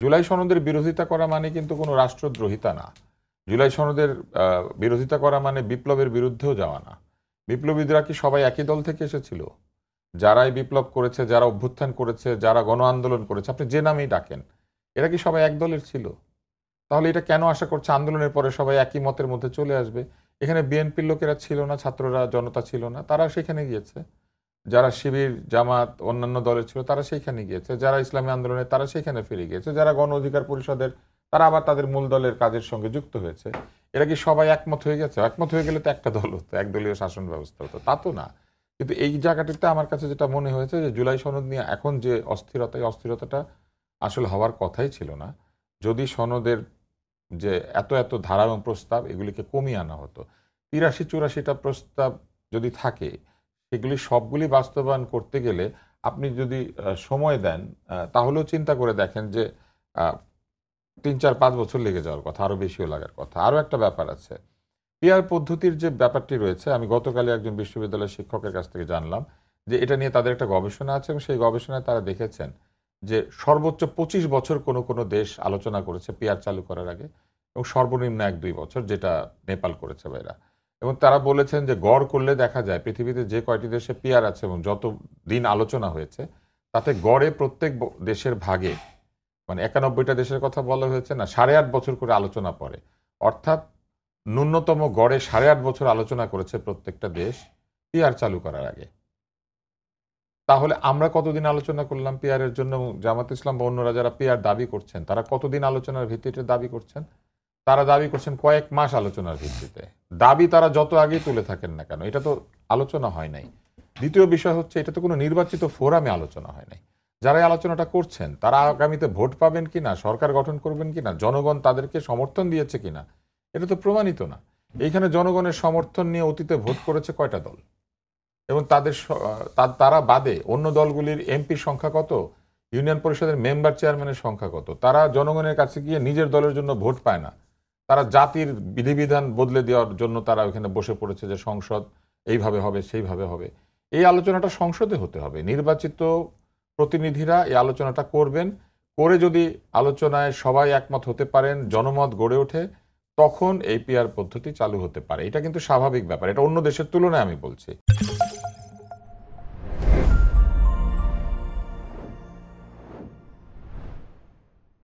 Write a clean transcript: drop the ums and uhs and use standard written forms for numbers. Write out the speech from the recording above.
জুলাই সনদের বিরোধিতা করা মানে কিন্তু কোনো রাষ্ট্রদ্রোহিতা না। জুলাই সনদের বিরোধিতা করা মানে বিপ্লবের বিরুদ্ধেও যাওয়া না। বিপ্লবীরা কি সবাই একই দল থেকে এসেছিল? যারাই বিপ্লব করেছে, যারা অভ্যুত্থান করেছে, যারা গণ আন্দোলন করেছে, আপনি যে নামেই ডাকেন, এরা কি সবাই এক দলের ছিল? তাহলে এটা কেন আশা করছে আন্দোলনের পরে সবাই একই মতের মধ্যে চলে আসবে? এখানে বিএনপির লোকেরা ছিল না, ছাত্ররা, জনতা ছিল না, তারা সেখানে গিয়েছে। যারা শিবির, জামাত, অন্যান্য দলের ছিল তারা সেইখানে গিয়েছে। যারা ইসলামী আন্দোলনে তারা সেইখানে ফিরে গিয়েছে। যারা গণ অধিকার পরিষদের তারা আবার তাদের মূল দলের কাজের সঙ্গে যুক্ত হয়েছে। এরা কি সবাই একমত হয়ে গেছে? একমত হয়ে গেলে তো একটা দল হতো, একদলীয় শাসন ব্যবস্থা হতো। তা তো না। কিন্তু এই জায়গাটিতে আমার কাছে যেটা মনে হয়েছে যে জুলাই সনদ নিয়ে এখন যে অস্থিরতা, এই অস্থিরতাটা আসলে হওয়ার কথাই ছিল না। যদি সনদের যে এত এত ধারা এবং প্রস্তাব এগুলিকে কমিয়ে আনা হতো। ৮৩-৮৪টা প্রস্তাব যদি থাকে সেগুলি সবগুলি বাস্তবায়ন করতে গেলে আপনি যদি সময় দেন তাহলেও চিন্তা করে দেখেন যে আ ৩, ৪, ৫ বছর লেগে যাওয়ার কথা, আরো বেশিও লাগার কথা। আরো একটা ব্যাপার আছে। পিআর পদ্ধতির যে ব্যাপারটি রয়েছে, আমি গতকালই একজন বিশ্ববিদ্যালয়ের শিক্ষকের কাছ থেকে জানলাম যে এটা নিয়ে তাদের একটা গবেষণা আছে এবং সেই গবেষণায় তারা দেখেছেন যে সর্বোচ্চ ২৫ বছর কোনো দেশ আলোচনা করেছে পিআর চালু করার আগে এবং সর্বনিম্ন ১-২ বছর, যেটা নেপাল করেছে বা এরা। এবং তারা বলেছেন যে গড় করলে দেখা যায় পৃথিবীতে যে কয়টি দেশে পিআর আছে এবং যত দিন আলোচনা হয়েছে তাতে গড়ে প্রত্যেক দেশের ভাগে, মানে ৯১টা দেশের কথা বলা হয়েছে না, ৮.৫ বছর করে আলোচনা পড়ে। অর্থাৎ ন্যূনতম গড়ে ৮.৫ বছর আলোচনা করেছে প্রত্যেকটা দেশ পিআর চালু করার আগে। তাহলে আমরা কতদিন আলোচনা করলাম পিআর এর জন্য? জামাত ইসলাম বা অন্যরা যারা পিআর দাবি করছেন তারা কতদিন আলোচনার ভিত্তিতে দাবি করছেন? তারা দাবি করছেন কয়েক মাস আলোচনার ভিত্তিতে। দাবি তারা যত আগেই তুলে থাকেন না কেন, এটা তো আলোচনা হয় নাই। দ্বিতীয় বিষয় হচ্ছে এটা তো কোনো নির্বাচিত ফোরামে আলোচনা হয় নাই। যারা এই আলোচনাটা করছেন তারা আগামীতে ভোট পাবেন কিনা, সরকার গঠন করবেন কিনা, জনগণ তাদেরকে সমর্থন দিয়েছে কিনা, এটা তো প্রমাণিত না। এইখানে জনগণের সমর্থন নিয়ে অতীতে ভোট করেছে কয়টা দল? এবং তাদের তারা বাদে অন্য দলগুলির এমপির সংখ্যা কত? ইউনিয়ন পরিষদের মেম্বার চেয়ারম্যানের সংখ্যা কত? তারা জনগণের কাছে গিয়ে নিজের দলের জন্য ভোট পায় না। তারা জাতির বিধিবিধান বদলে দেওয়ার জন্য তারা ওখানে বসে পড়েছে যে সংসদ এইভাবে হবে, সেইভাবে হবে। এই আলোচনাটা সংসদে হতে হবে। নির্বাচিত প্রতিনিধিরা এই আলোচনাটা করবেন। করে যদি আলোচনায় সবাই একমত হতে পারেন, জনমত গড়ে ওঠে, তখন এই পিআর পদ্ধতি চালু হতে পারে। এটা কিন্তু স্বাভাবিক ব্যাপার। এটা অন্য দেশের তুলনায় আমি বলছি।